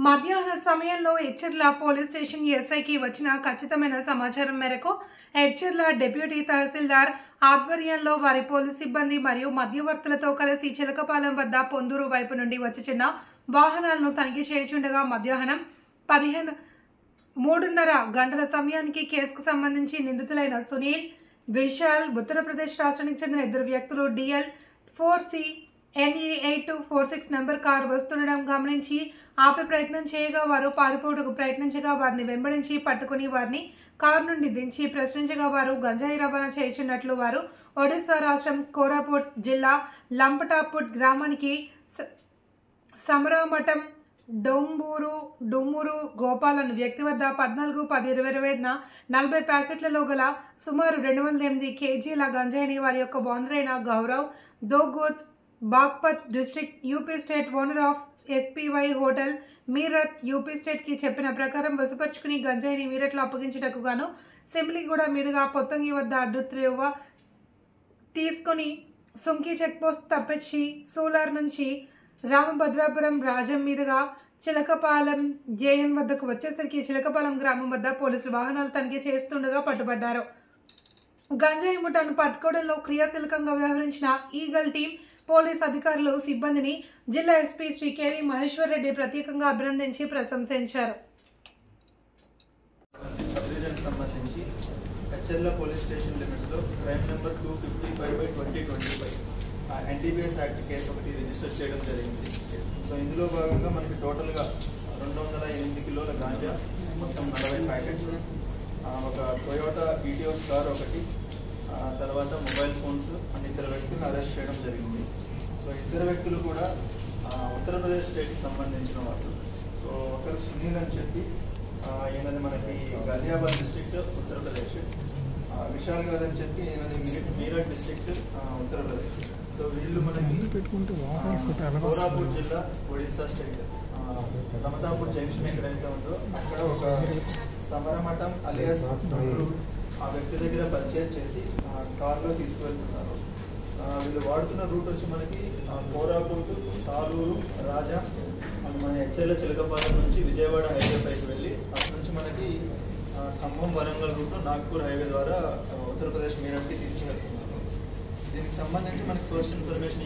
మధ్యాహ్న సమయంలో Etcherla police station ఎస్ఐకి వచ్చిన ఖచ్చితమైన సమాచారం మేరకు ఎచ్చర్ల డిప్యూటీ తహసీల్దార్ ఆధ్వర్యంలో వారి పోలీస్ సిబ్బంది మరియు మధ్యవర్తులతో కలిసి చిలకపాలెం వద్ద పొందూరు వైపు నుండి వచ్చిన వాహనాలను తనిఖీ చేయుచుండగా మధ్యాహ్నం 3:30 గంటల సమయానికి కేసుకు సంబంధించి నిందితులైన సునీల్, విశాల్ ఉత్తరప్రదేశ్ రాష్ట్రానికి చెందిన ఇద్దరు వ్యక్తులు DL 4C NE8246 number car వస్తుండడం గమనించి ఆపే ప్రయత్నం చేయగా వారు పారిపోవడానికి ప్రయత్నించగా వారిని వెంబడించి పట్టుకుని వారిని కారు నుండి దించి ప్రశ్నించగా వారు గంజాయి రవాణా చేయుచున్నట్లు వారు ఒడిశా రాష్ట్రం కోరాపుట్ జిల్లా లంపటాపుట్ గ్రామానికి సమరామఠం డొమ్మూరు గోపాల్ అనే వ్యక్తి వద్ద 14/10/2025న 40 ప్యాకెట్లలో గల సుమారు 208 కేజీల గంజాయిని వారి యొక్క ఓనర్ అయిన Gaurav Dogot Baghpat district UP state owner of SPY hotel Meerut UP స్టేట్కి చెప్పిన ప్రకారం వసపరుచుకుని గంజాయిని మీరట్లో అప్పగించుటకు గాను సిమ్లిగూడ మీదుగా పొత్తంగి వద్ద అడ్డుత్రేవ తీసుకుని సుంకి చెక్పోస్ట్ తప్పించి సూలార్ నుంచి రామభద్రాపురం రాజం మీదుగా చిలకపాలెం JN వద్దకు వచ్చేసరికి చిలకపాలెం గ్రామం వద్ద పోలీసులు వాహనాలు తనిఖీ చేస్తుండగా పట్టుబడ్డారు. గంజాయి ముఠాను పట్టుకోవడంలో క్రియాశీలకంగా వ్యవహరించిన ఈగల్ టీం పోలీస్ అధికారులు సిబ్బందిని జిల్లా SP శ్రీ KV మహేశ్వర్ రెడ్డి ప్రత్యేకంగా అభినందించి ప్రశంసించారు. పోలీస్ స్టేషన్ లిమిట్స్ లో crime number 255/2025 NDPS act case ఒకటి రిజిస్టర్ చేయడం జరిగింది. సో ఇందులో భాగంగా మనకి టోటల్గా 208 కిలోల గాంజా, మొత్తం 40 ప్యాకెట్స్, ఒక టొయోటా ఈటియోస్ కార్ ఒకటి, తర్వాత మొబైల్ ఫోన్స్ అండ్ ఇద్దరు వ్యక్తులను అరెస్ట్ చేయడం జరిగింది. సో ఇద్దరు వ్యక్తులు కూడా ఉత్తరప్రదేశ్ స్టేట్కి సంబంధించిన వాళ్ళు. సో ఒకరు సునీల్ అని చెప్పి ఈయనది మనకి గాజియాబాద్ డిస్ట్రిక్ట్ ఉత్తరప్రదేశ్, విశాల్ గారు అని చెప్పి ఈయనది మీరట్ డిస్ట్రిక్ట్ ఉత్తరప్రదేశ్. సో వీళ్ళు మనకి కోరాపుట్ జిల్లా ఒడిస్సా స్టేట్ రమతాపూర్ జంక్షన్ ఎక్కడైతే ఉందో అక్కడ ఒక సమరమఠం అలియాస్ ఆ వ్యక్తి దగ్గర పర్చేజ్ చేసి కార్లో తీసుకువెళ్తున్నారు. వీళ్ళు వాడుతున్న రూట్ వచ్చి మనకి కోరాపుట్, సాలూరు, రాజా అండ్ మన ఎచ్చర్ల చిలకపాలెం నుంచి విజయవాడ హైవే పైకి వెళ్ళి అక్కడ నుంచి మనకి ఖమ్మం వరంగల్ రూట్ నాగ్పూర్ హైవే ద్వారా ఉత్తరప్రదేశ్ మీరట్కి తీసుకువెళ్తున్నారు. దీనికి సంబంధించి మనకి ఫస్ట్ ఇన్ఫర్మేషన్